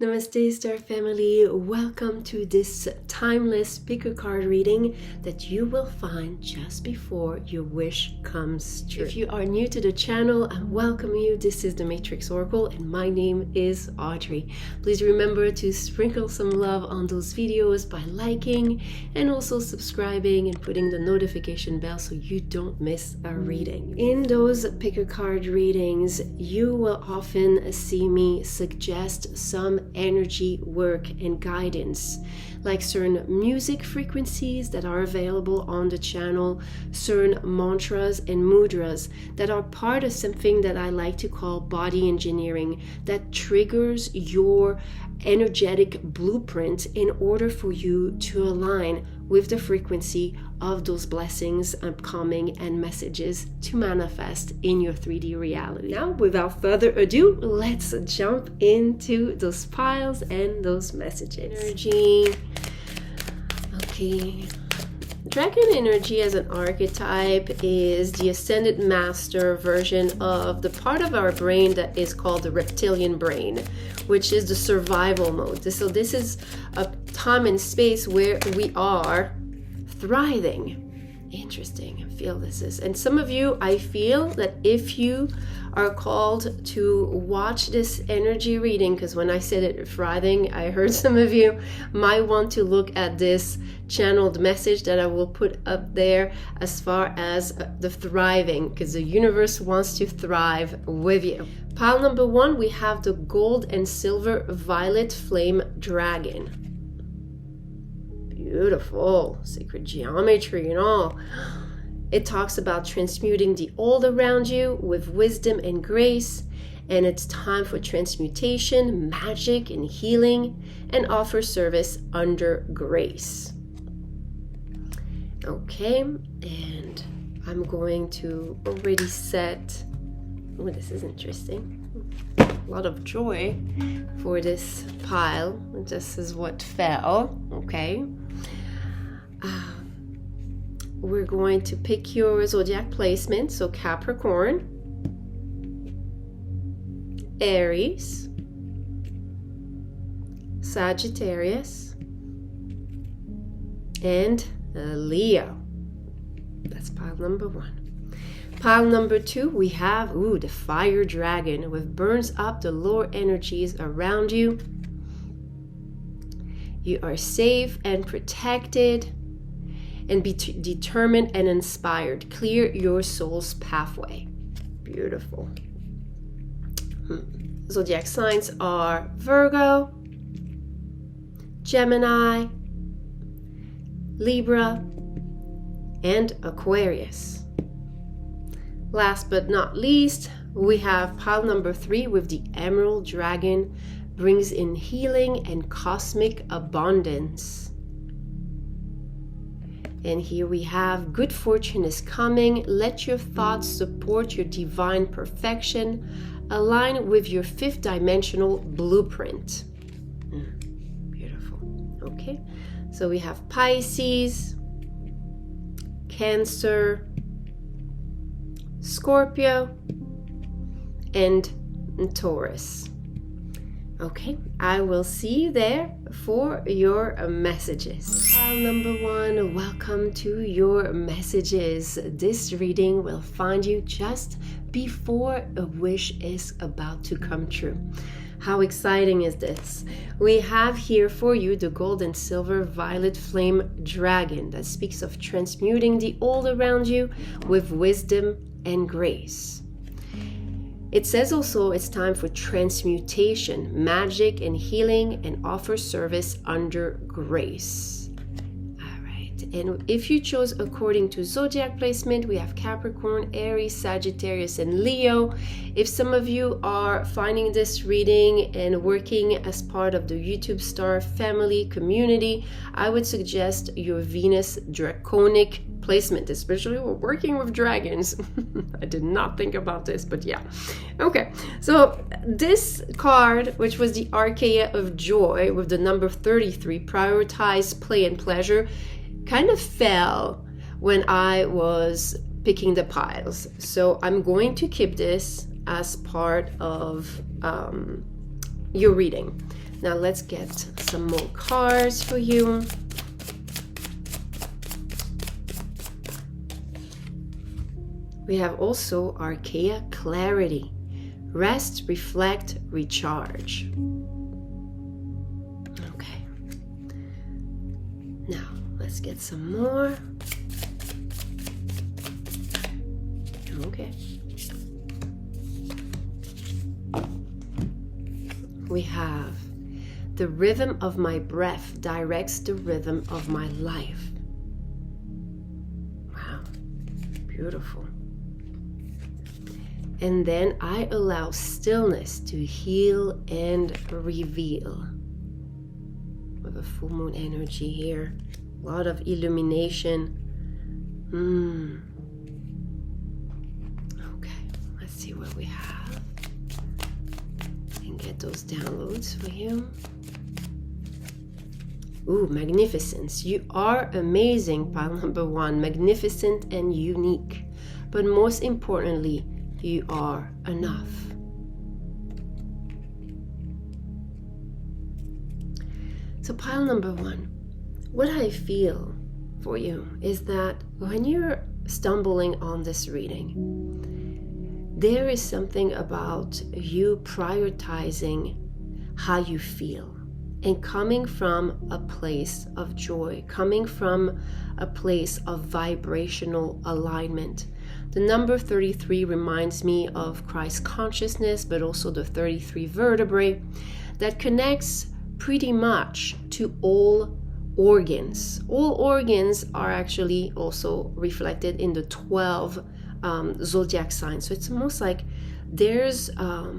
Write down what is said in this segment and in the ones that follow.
Namaste Star Family, welcome to this timeless pick a card reading that you will find just before your wish comes true. If you are new to the channel, I welcome you. This is the Matrix Oracle and my name is Audrey. Please remember to sprinkle some love on those videos by liking and also subscribing and putting the notification bell so you don't miss a reading. In those pick a card readings, you will often see me suggest some energy work and guidance, like certain music frequencies that are available on the channel, certain mantras and mudras that are part of something that I like to call body engineering, that triggers your energetic blueprint in order for you to align with the frequency of those blessings upcoming and messages to manifest in your 3D reality. Now, without further ado, let's jump into those piles and those messages. Energy. Okay. Dragon energy as an archetype is the ascended master version of the part of our brain that is called the reptilian brain, which is the survival mode. So this is a time and space where we are thriving. Interesting. I feel this is. And some of you, I feel that if you are called to watch this energy reading, because when I said it thriving, I heard some of you might want to look at this channeled message that I will put up there as far as the thriving, because the universe wants to thrive with you. Pile number 1, we have the gold and silver violet flame dragon. Beautiful sacred geometry and all. It talks about transmuting the old around you with wisdom and grace, and it's time for transmutation, magic, and healing, and offer service under grace. Okay, and I'm going to already set. Oh, this is interesting. A lot of joy for this pile. This is what fell. Okay. We're going to pick your zodiac placement. So Capricorn, Aries, Sagittarius, and Leo. That's pile number 1. Pile number 2, we have the fire dragon, which burns up the lower energies around you. You are safe and protected, and be determined and inspired. Clear your soul's pathway. Beautiful. Zodiac signs are Virgo, Gemini, Libra, and Aquarius. Last but not least, we have pile number 3 with the emerald dragon, brings in healing and cosmic abundance. And here we have good fortune is coming. Let your thoughts support your divine perfection. Align with your 5th dimensional blueprint. Beautiful. Okay, so we have Pisces, Cancer, Scorpio, and Taurus. Okay, I will see you there for your messages. Pile number 1, welcome to your messages. This reading will find you just before a wish is about to come true. How exciting is this? We have here for you the gold and silver violet flame dragon that speaks of transmuting the old around you with wisdom and grace. It says also it's time for transmutation, magic, and healing, and offer service under grace. All right. And if you chose according to zodiac placement, we have Capricorn, Aries, Sagittarius, and Leo. If some of you are finding this reading and working as part of the YouTube Star family community, I would suggest your Venus Draconic placement, especially we're working with dragons. I did not think about this, but yeah. Okay, so this card, which was the Archaea of Joy with the number 33, prioritize play and pleasure, kind of fell when I was picking the piles. So I'm going to keep this as part of your reading. Now let's get some more cards for you. We have also Archaea Clarity. Rest, reflect, recharge. Okay. Now let's get some more. Okay. We have the rhythm of my breath directs the rhythm of my life. Wow, beautiful. And then I allow stillness to heal and reveal. With a full moon energy here, a lot of illumination. Okay, let's see what we have. And get those downloads for you. Ooh, magnificence. You are amazing, pile number 1. Magnificent and unique. But most importantly, you are enough. So pile number 1, what I feel for you is that when you're stumbling on this reading, there is something about you prioritizing how you feel and coming from a place of joy, coming from a place of vibrational alignment. The number 33 reminds me of Christ consciousness, but also the 33 vertebrae that connects pretty much to all organs. All organs are actually also reflected in the 12 zodiac signs. So it's almost like there's a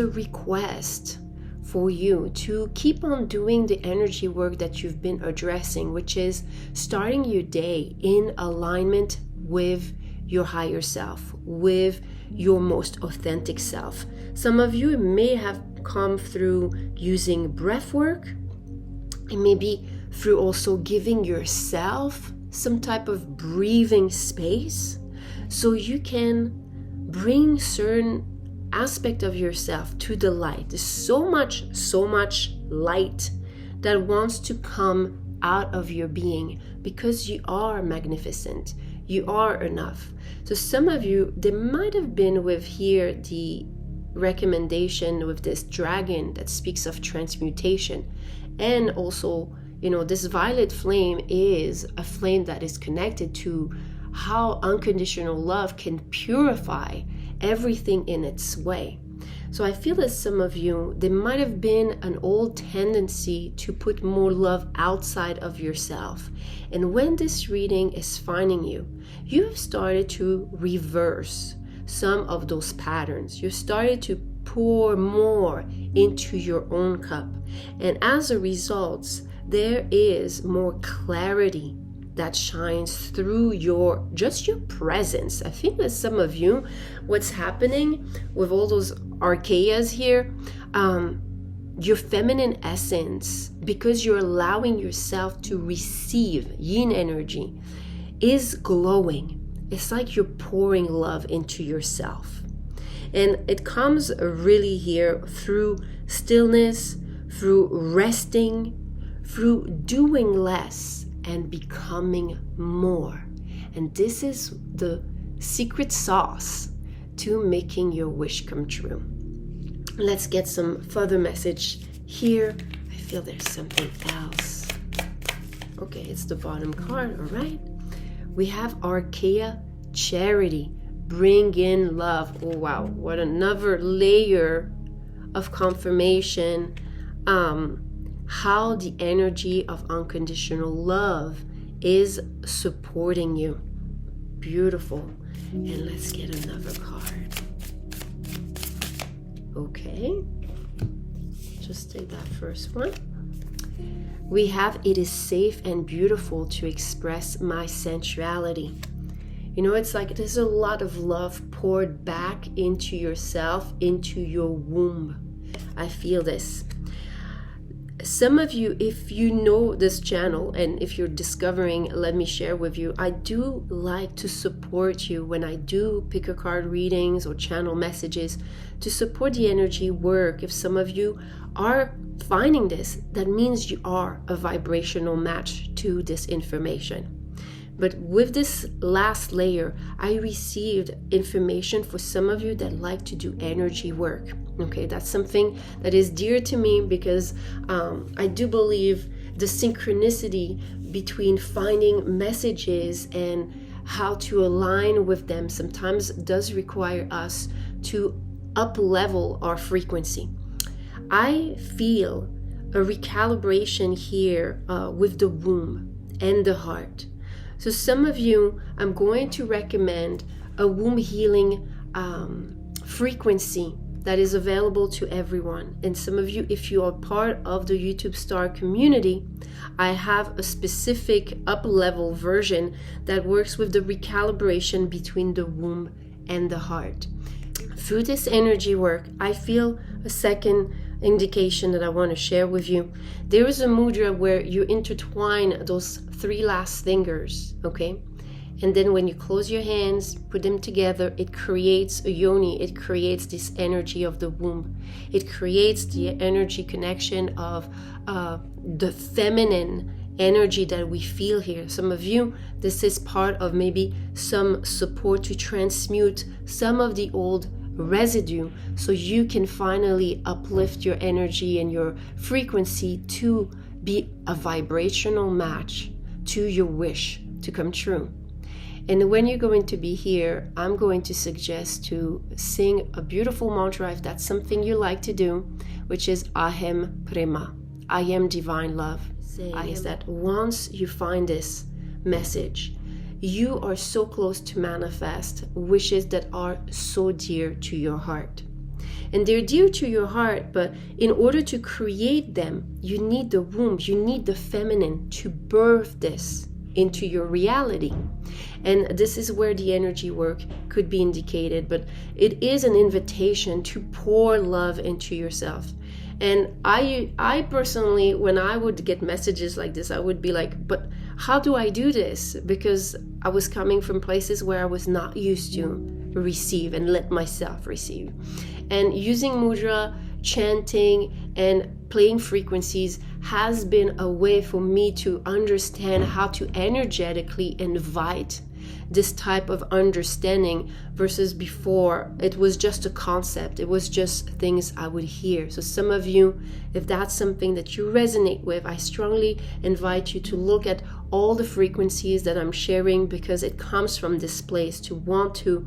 request for you to keep on doing the energy work that you've been addressing, which is starting your day in alignment with your higher self, with your most authentic self. Some of you may have come through using breath work, and maybe through also giving yourself some type of breathing space so you can bring certain aspect of yourself to the light. There's so much light that wants to come out of your being because you are magnificent. You are enough. So some of you, they might have been with here the recommendation with this dragon that speaks of transmutation. And also, this violet flame is a flame that is connected to how unconditional love can purify everything in its way. So I feel that some of you, there might have been an old tendency to put more love outside of yourself. And when this reading is finding you, you have started to reverse some of those patterns. You started to pour more into your own cup. And as a result, there is more clarity that shines through your presence. I think that some of you, what's happening with all those archaeas here, your feminine essence, because you're allowing yourself to receive yin energy, is glowing. It's like you're pouring love into yourself. And it comes really here through stillness, through resting, through doing less and becoming more. And this is the secret sauce to making your wish come true. Let's get some further message here. I feel there's something else. Okay, it's the bottom card, all right? We have Archaea Charity. Bring in love. Oh, wow. What another layer of confirmation. How the energy of unconditional love is supporting you. Beautiful. And let's get another card. Okay. Just take that first one. We have, it is safe and beautiful to express my sensuality. It's like there's a lot of love poured back into yourself, into your womb. I feel this. some of you, if you know this channel and if you're discovering, let me share with you, I do like to support you when I do pick a card readings or channel messages to support the energy work. If some of you are finding this, that means you are a vibrational match to this information. But with this last layer, I received information for some of you that like to do energy work. Okay, that's something that is dear to me because I do believe the synchronicity between finding messages and how to align with them sometimes does require us to up-level our frequency. I feel a recalibration here with the womb and the heart. So some of you, I'm going to recommend a womb healing frequency that is available to everyone. And some of you, if you are part of the YouTube Star community, I have a specific up-level version that works with the recalibration between the womb and the heart. Through this energy work, I feel a second indication that I want to share with you. There is a mudra where you intertwine those 3 last fingers, okay? And then when you close your hands, put them together, it creates a yoni. It creates this energy of the womb. It creates the energy connection of the feminine energy that we feel here. Some of you, this is part of maybe some support to transmute some of the old residue so you can finally uplift your energy and your frequency to be a vibrational match to your wish to come true. And when you're going to be here, I'm going to suggest to sing a beautiful mantra if that's something you like to do, which is Ahem Prema. I am divine love. Is that once you find this message, you are so close to manifest wishes that are so dear to your heart. And they're dear to your heart, but in order to create them, you need the womb, you need the feminine to birth this into your reality. And this is where the energy work could be indicated, but it is an invitation to pour love into yourself. And I personally, when I would get messages like this, I would be like, but how do I do this? Because I was coming from places where I was not used to receive and let myself receive. And using mudra, chanting, and playing frequencies has been a way for me to understand how to energetically invite this type of understanding versus before it was just a concept. It was just things I would hear. So some of you, if that's something that you resonate with, I strongly invite you to look at all the frequencies that I'm sharing, because it comes from this place to want to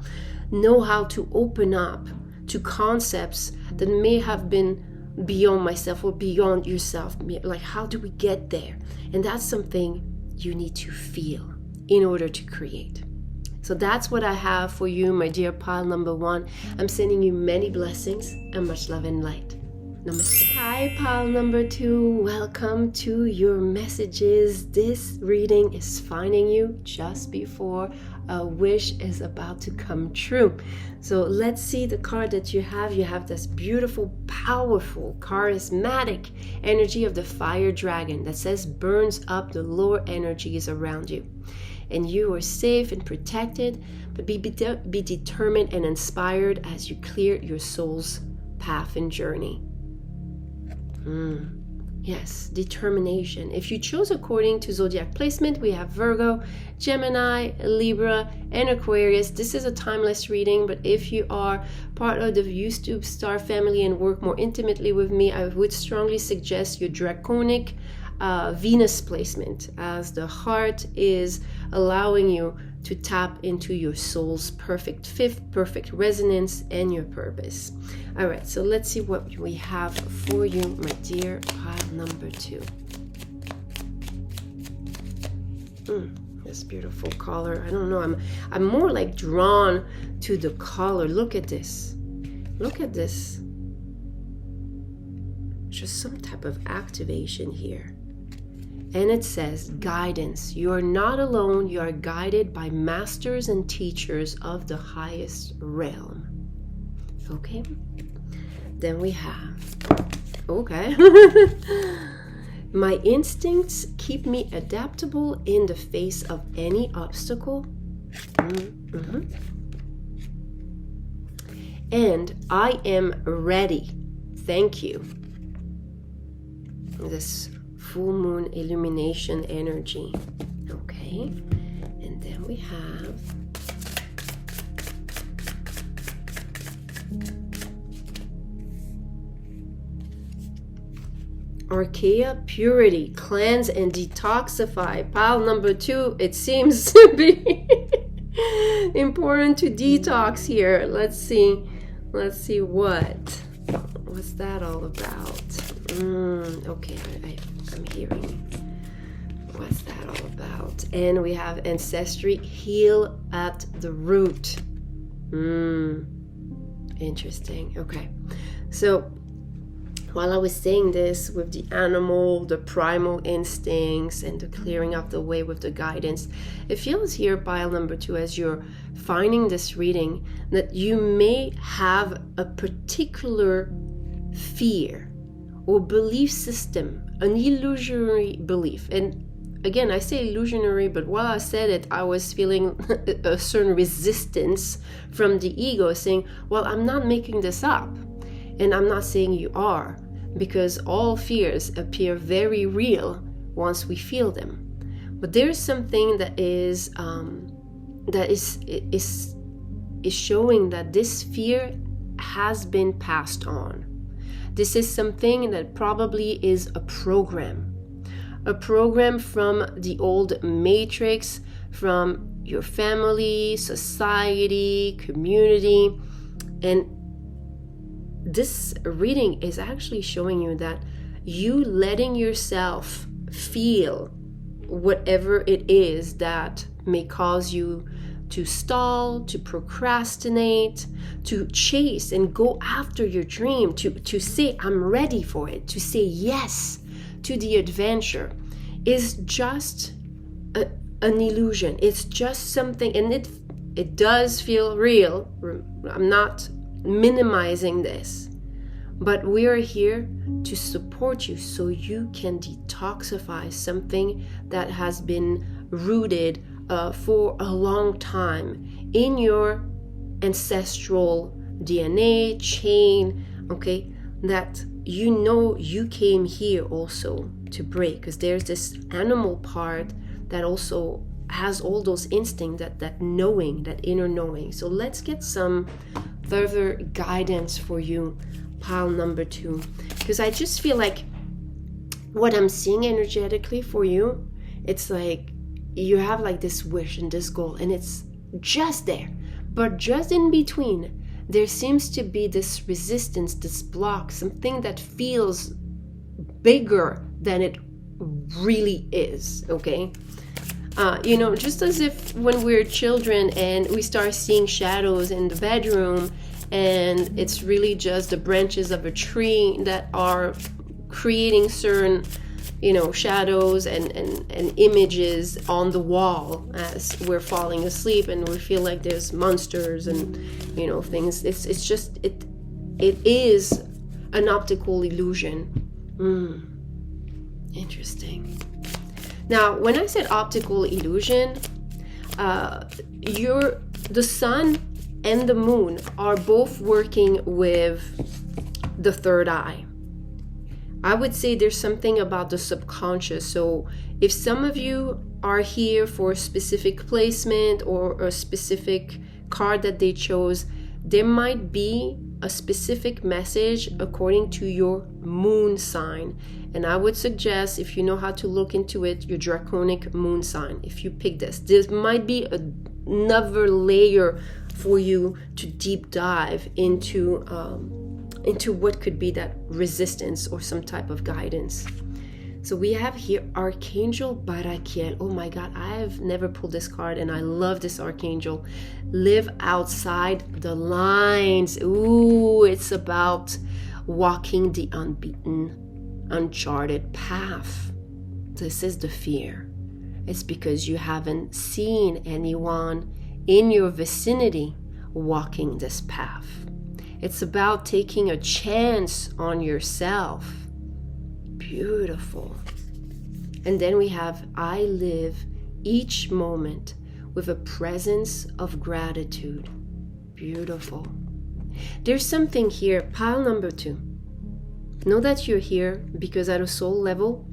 know how to open up to concepts that may have been beyond myself or beyond yourself. Like, how do we get there? And that's something you need to feel in order to create. So that's what I have for you, my dear pile number 1. I'm sending you many blessings and much love and light. Namaste. Hi, pile number 2. Welcome to your messages. This reading is finding you just before a wish is about to come true. So let's see the card that you have. You have this beautiful, powerful, charismatic energy of the fire dragon that says burns up the lower energies around you. And you are safe and protected, but be determined and inspired as you clear your soul's path and journey. Yes, determination. If you chose according to zodiac placement, we have Virgo, Gemini, Libra, and Aquarius. This is a timeless reading, but if you are part of the YouTube Star family and work more intimately with me, I would strongly suggest your draconic Venus placement, as the heart is allowing you to tap into your soul's perfect fifth, perfect resonance, and your purpose. All right, so let's see what we have for you, my dear pile number 2. This beautiful color. I don't know, I'm more like drawn to the color. Look at this. Look at this. Just some type of activation here. And it says guidance. You are not alone. You are guided by masters and teachers of the highest realm. Okay. Then we have, okay. My instincts keep me adaptable in the face of any obstacle. And I am ready. Thank you. This full moon illumination energy. Okay. And then we have Archaea, purity, cleanse and detoxify. Pile number 2, it seems to be important to detox here. Let's see what's that all about. Okay, I'm hearing what's that all about. And we have ancestry, heal at the root. Interesting. Okay, so while I was saying this with the animal, the primal instincts, and the clearing of the way with the guidance, it feels here, pile number 2, as you're finding this reading, that you may have a particular fear or belief system, an illusionary belief. And again, I say illusionary, but while I said it, I was feeling a certain resistance from the ego saying, well, I'm not making this up. And I'm not saying you are, because all fears appear very real once we feel them. But there's something that is showing that this fear has been passed on. This is something that probably is a program from the old matrix, from your family, society, community. And this reading is actually showing you that you letting yourself feel whatever it is that may cause you to stall, to procrastinate, to chase and go after your dream, to say, I'm ready for it, to say yes to the adventure, is just an illusion. It's just something, and it does feel real. I'm not minimizing this, but we are here to support you so you can detoxify something that has been rooted for a long time in your ancestral DNA chain, okay, that you know you came here also to break, because there's this animal part that also has all those instincts, that knowing, that inner knowing. So let's get some further guidance for you, pile number 2, because I just feel like what I'm seeing energetically for you, it's like you have like this wish and this goal, and it's just there, but just in between there seems to be this resistance, this block, something that feels bigger than it really is. Okay, just as if when we're children and we start seeing shadows in the bedroom, and it's really just the branches of a tree that are creating certain, shadows and images on the wall as we're falling asleep, and we feel like there's monsters and, things. It's just, it is an optical illusion. Interesting. Now, when I said optical illusion, the sun and the moon are both working with the third eye. I would say there's something about the subconscious. So if some of you are here for a specific placement or a specific card that they chose, there might be a specific message according to your moon sign. And I would suggest, if you know how to look into it, your draconic moon sign. If you pick this might be another layer for you to deep dive into what could be that resistance or some type of guidance. So we have here Archangel Barakiel. Oh my God, I have never pulled this card, and I love this Archangel. Live outside the lines. Ooh, it's about walking the unbeaten, uncharted path. This is the fear. It's because you haven't seen anyone in your vicinity walking this path. It's about taking a chance on yourself. Beautiful. And then we have, I live each moment with a presence of gratitude. Beautiful. There's something here, pile number 2. Know that you're here because at a soul level,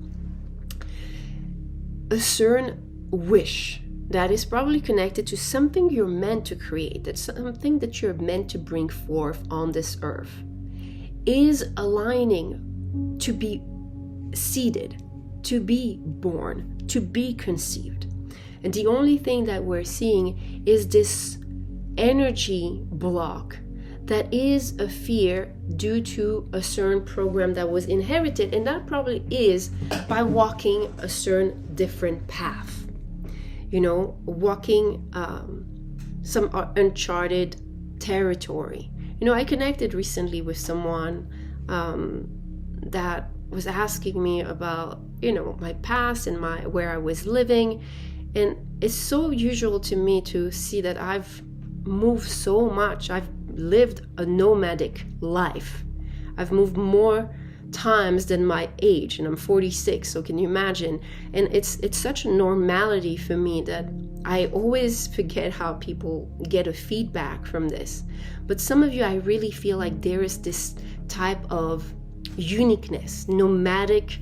a certain wish that is probably connected to something you're meant to create, that's something that you're meant to bring forth on this earth, is aligning to be seeded, to be born, to be conceived. And the only thing that we're seeing is this energy block that is a fear due to a certain program that was inherited, and that probably is by walking a certain different path. Walking some uncharted territory. I connected recently with someone that was asking me about, my past and where I was living. And it's so usual to me to see that I've moved so much. I've lived a nomadic life. I've moved more times than my age, and I'm 46, so can you imagine? And it's such a normality for me that I always forget how people get a feedback from this. But some of you, I really feel like there is this type of uniqueness, nomadic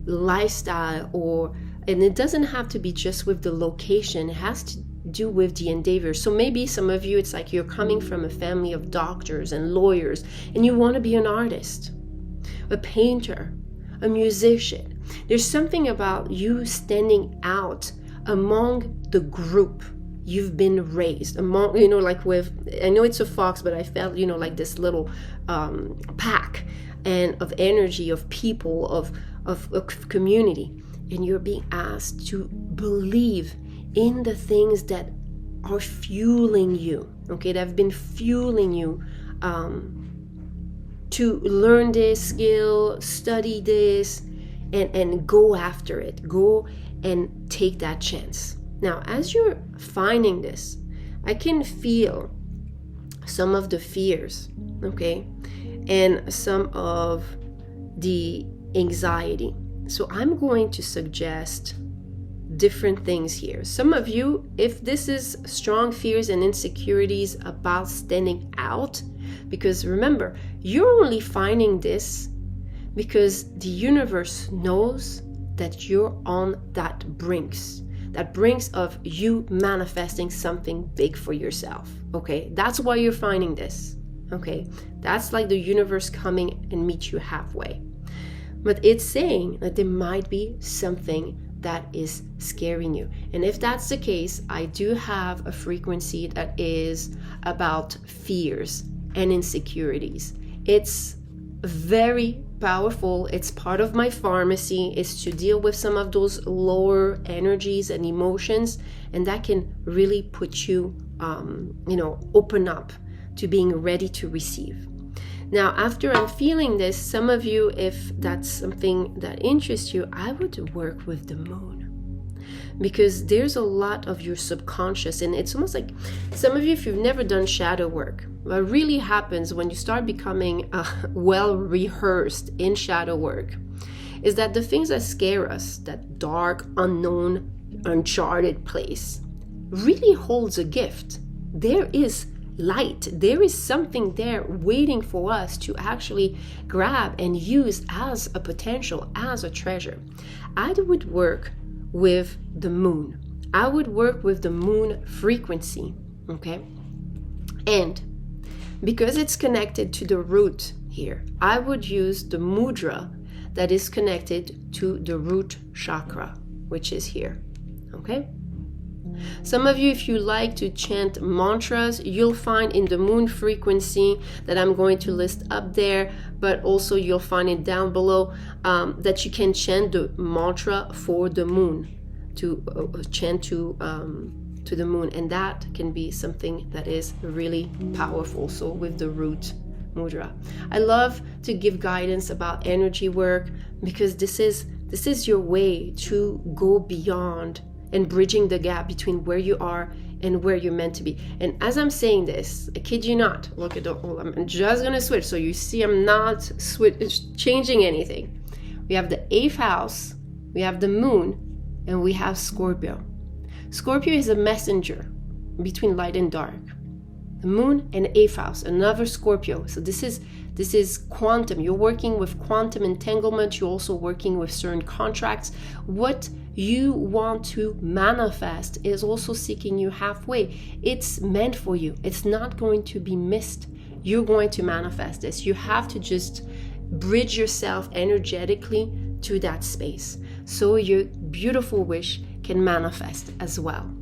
lifestyle, and it doesn't have to be just with the location, it has to do with the endeavor. So maybe some of you, it's like you're coming from a family of doctors and lawyers, and you want to be an artist, a painter, a musician. There's something about you standing out among the group you've been raised among, like with, I know it's a fox, but I felt, like this little pack and of energy, of people, of community. And you're being asked to believe in the things that are fueling you, okay, that have been fueling you to learn this skill, study this, and go after it. Go and take that chance. Now, as you're finding this, I can feel some of the fears, okay, and some of the anxiety. So I'm going to suggest different things here. Some of you, if this is strong fears and insecurities about standing out, because remember, you're only finding this because the universe knows that you're on that brinks of you manifesting something big for yourself, okay? That's why you're finding this, okay? That's like the universe coming and meet you halfway. But it's saying that there might be something that is scaring you. And if that's the case, I do have a frequency that is about fears and insecurities. It's very powerful. It's part of my pharmacy. It's to deal with some of those lower energies and emotions, and that can really put you, open up to being ready to receive. Now, after I'm feeling this, some of you, if that's something that interests you, I would work with the moon, because there's a lot of your subconscious, and it's almost like some of you, if you've never done shadow work, what really happens when you start becoming well rehearsed in shadow work is that the things that scare us, that dark, unknown, uncharted place, really holds a gift. There is light. There is something there waiting for us to actually grab and use as a potential, as a treasure. I would work with the moon. I would work with the moon frequency, okay? And because it's connected to the root here, I would use the mudra that is connected to the root chakra, which is here, okay? Some of you, if you like to chant mantras, you'll find in the moon frequency that I'm going to list up there, but also you'll find it down below, that you can chant the mantra for the moon, to chant to the moon, and that can be something that is really powerful. So with the root mudra, I love to give guidance about energy work, because this is your way to go beyond and bridging the gap between where you are and where you're meant to be. And as I'm saying this, I kid you not, look at I'm just gonna switch, so you see I'm not changing anything. We have the 8th house, we have the moon, and we have Scorpio. Scorpio is a messenger between light and dark. The moon and 8th house, another Scorpio. So this is quantum. You're working with quantum entanglement. You're also working with certain contracts. What you want to manifest is also seeking you halfway. It's meant for you. It's not going to be missed. You're going to manifest this. You have to just bridge yourself energetically to that space so your beautiful wish can manifest as well.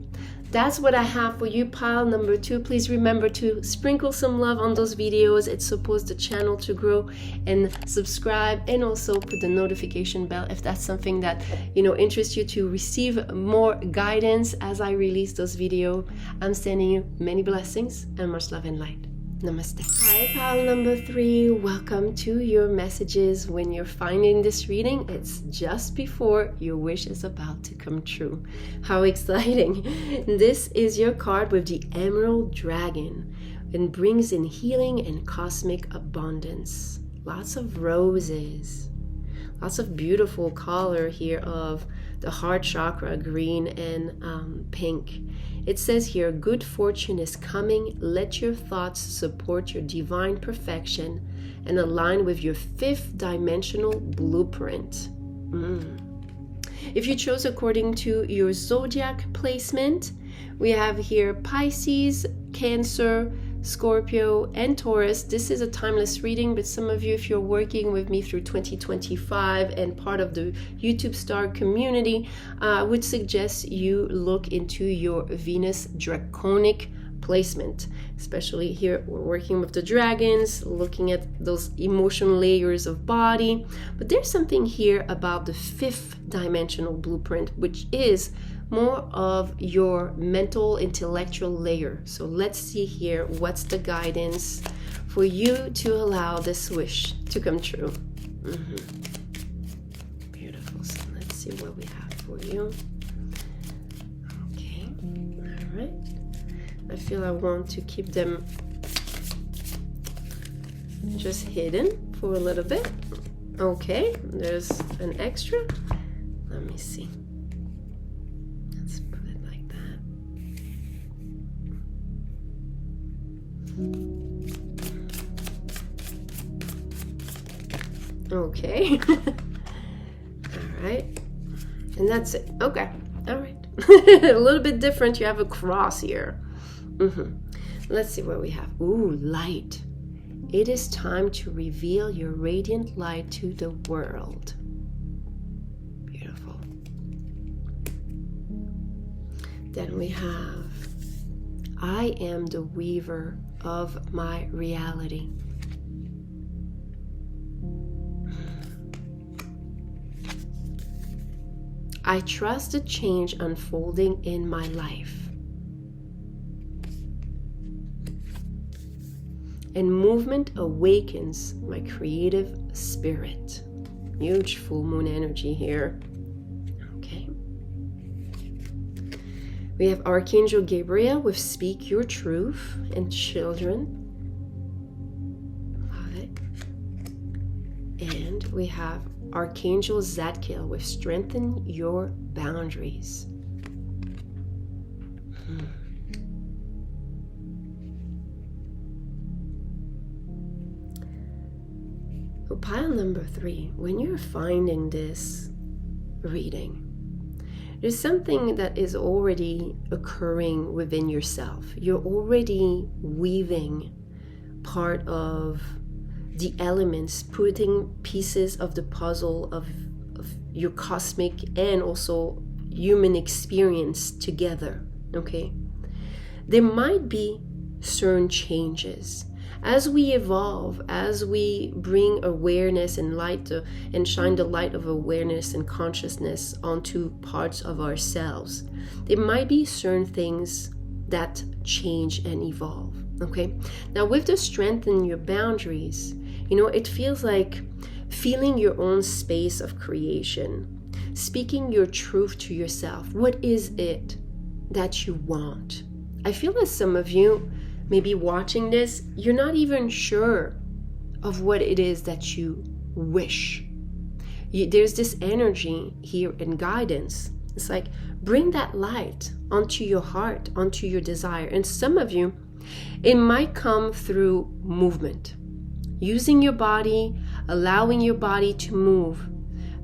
That's what I have for you, pile number 2. Please remember to sprinkle some love on those videos. It supports the channel to grow, and subscribe, and also put the notification bell if that's something that interests you, to receive more guidance as I release those videos. I'm sending you many blessings and much love and light. Namaste. Hi, pile number 3. Welcome to your messages. When you're finding this reading, it's just before your wish is about to come true. How exciting. This is your card with the Emerald Dragon, and brings in healing and cosmic abundance. Lots of roses. Lots of beautiful color here of the heart chakra, green and pink. It says here, good fortune is coming. Let your thoughts support your divine perfection and align with your 5th dimensional blueprint. If you chose according to your zodiac placement, we have here Pisces, Cancer, Scorpio, and Taurus. This is a timeless reading, but some of you, if you're working with me through 2025 and part of the YouTube Star community, I would suggest you look into your Venus Draconic placement. Especially here, we're working with the dragons, looking at those emotional layers of body. But there's something here about the 5th dimensional blueprint, which is more of your mental, intellectual layer. So let's see here, what's the guidance for you to allow this wish to come true. Beautiful. So let's see what we have for you. Okay. All right. I feel I want to keep them just hidden for a little bit. Okay. There's an extra. Let me see. Okay. All right. And that's it. Okay. All right. A little bit different. You have a cross here. Let's see what we have. Ooh, light. It is time to reveal your radiant light to the world. Beautiful. Then we have, I am the weaver of my reality. I trust the change unfolding in my life. And movement awakens my creative spirit. Huge full moon energy here. Okay. We have Archangel Gabriel with Speak Your Truth and Children. Love it. And we have Archangel Zadkiel with Strengthen Your Boundaries. So pile number 3, when you're finding this reading, there's something that is already occurring within yourself. You're already weaving part of the elements, putting pieces of the puzzle of your cosmic and also human experience together, okay? There might be certain changes. As we evolve, as we bring awareness and light and shine the light of awareness and consciousness onto parts of ourselves, there might be certain things that change and evolve, okay? Now with the strengthen your boundaries, it feels like feeling your own space of creation, speaking your truth to yourself. What is it that you want? I feel that some of you maybe watching this, you're not even sure of what it is that you wish. there's this energy here and guidance. It's like, bring that light onto your heart, onto your desire. And some of you, it might come through movement, using your body, allowing your body to move,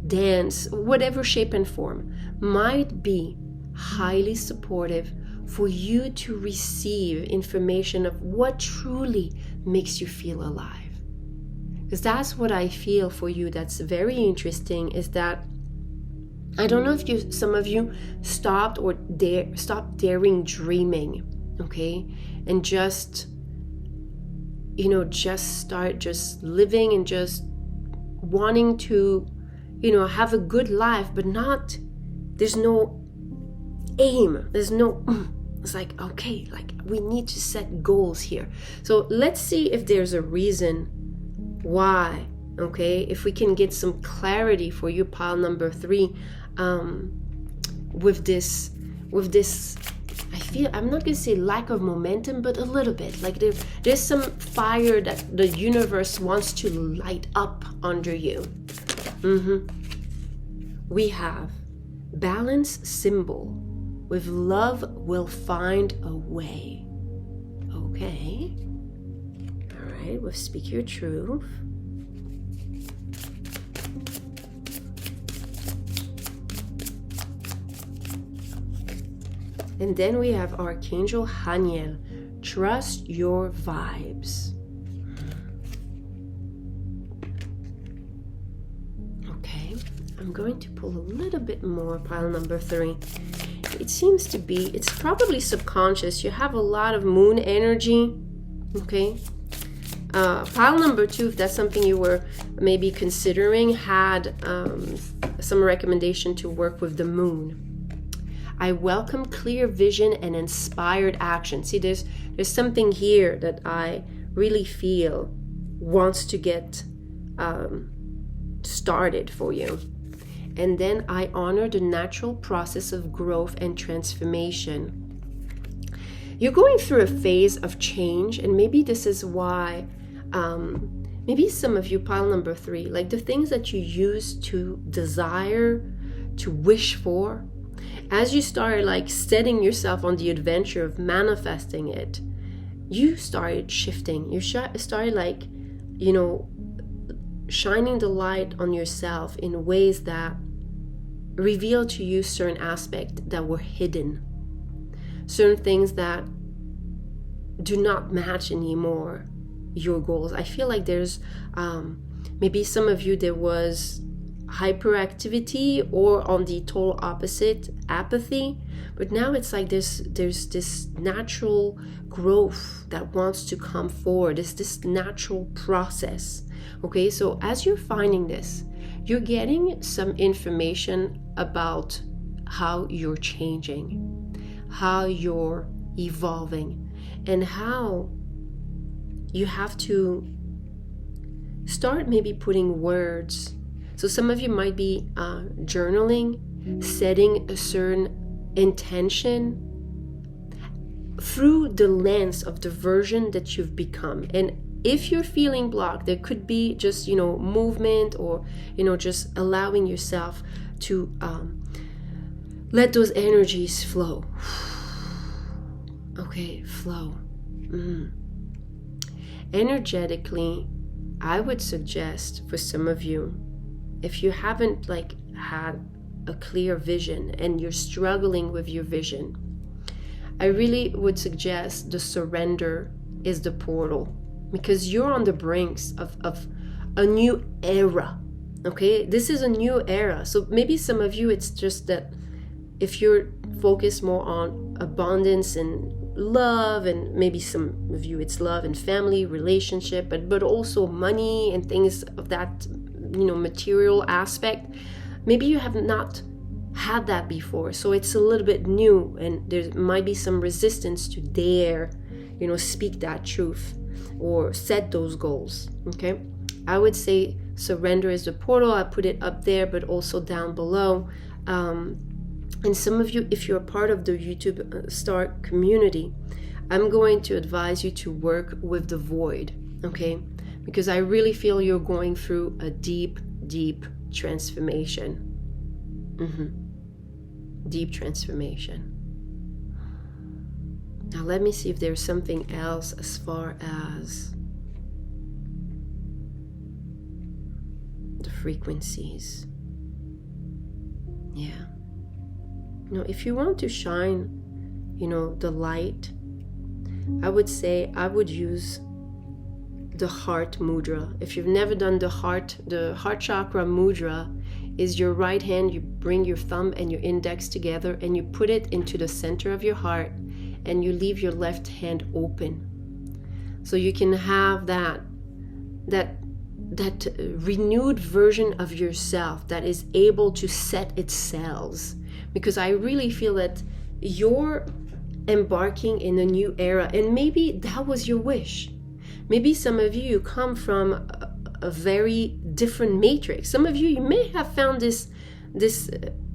dance, whatever shape and form, might be highly supportive for you to receive information of what truly makes you feel alive. Because that's what I feel for you that's very interesting, is that I don't know if some of you stopped daring dreaming, okay? And just start just living and just wanting to, have a good life, but there's no aim. It's like, okay, like we need to set goals here. So let's see if there's a reason why, okay? If we can get some clarity for you, pile number 3, with this, I feel, I'm not going to say lack of momentum, but a little bit. Like there's some fire that the universe wants to light up under you. We have balance symbol with love will find a way. Okay. All right, we'll speak your truth. And then we have Archangel Haniel, trust your vibes. Okay, I'm going to pull a little bit more, pile number 3. It seems to be, it's probably subconscious. You have a lot of moon energy, okay? Pile number 2, if that's something you were maybe considering, had some recommendation to work with the moon. I welcome clear vision and inspired action. See, there's something here that I really feel wants to get started for you. And then I honor the natural process of growth and transformation. You're going through a phase of change, and maybe this is why, maybe some of you, pile number 3, like the things that you used to desire, to wish for, as you started like setting yourself on the adventure of manifesting it, you started shifting. You started like, shining the light on yourself in ways that reveal to you certain aspects that were hidden, certain things that do not match anymore your goals. I feel like there's maybe some of you, there was hyperactivity, or on the total opposite, apathy, but now it's like there's this natural growth that wants to come forward. It's this natural process. Okay, so as you're finding this, you're getting some information about how you're changing, how you're evolving, and how you have to start maybe putting words. So some of you might be journaling, setting a certain intention through the lens of the version that you've become. And if you're feeling blocked, there could be just, movement, or, just allowing yourself to let those energies flow. Okay, flow. Energetically, I would suggest for some of you, if you haven't had a clear vision and you're struggling with your vision, I really would suggest the surrender is the portal, because you're on the brinks of a new era. Okay, this is a new era. So maybe some of you, it's just that if you're focused more on abundance and love, and maybe some of you it's love and family relationship, but also money and things of that material aspect, maybe you have not had that before, so it's a little bit new, and there might be some resistance to dare speak that truth or set those goals. Okay, I would say surrender is the portal. I put it up there, but also down below. And some of you, if you're a part of the YouTube Start community, I'm going to advise you to work with the void, okay? Because I really feel you're going through a deep transformation. Deep transformation. Now let me see if there's something else as far as the frequencies. Yeah. If you want to shine, the light, I would say I would use the heart mudra. If you've never done the heart chakra mudra is your right hand, you bring your thumb and your index together and you put it into the center of your heart and you leave your left hand open. So you can have that renewed version of yourself that is able to set its sails. Because I really feel that you're embarking in a new era, and maybe that was your wish. Maybe some of you come from a very different matrix. Some of you may have found this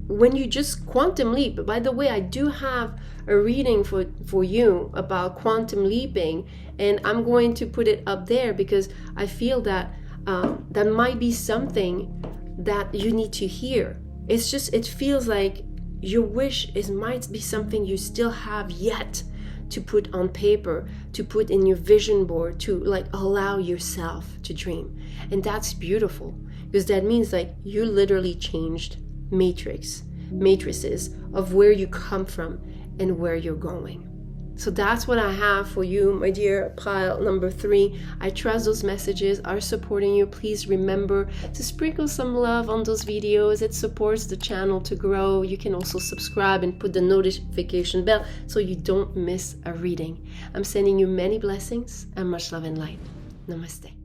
when you just quantum leap. By the way, I do have a reading for you about quantum leaping, and I'm going to put it up there because I feel that that might be something that you need to hear. It feels like your wish might be something you still have yet to put on paper, to put in your vision board, to allow yourself to dream. And that's beautiful, because that means you literally changed matrices of where you come from and where you're going. So that's what I have for you, my dear pile number 3. I trust those messages are supporting you. Please remember to sprinkle some love on those videos. It supports the channel to grow. You can also subscribe and put the notification bell so you don't miss a reading. I'm sending you many blessings and much love and light. Namaste.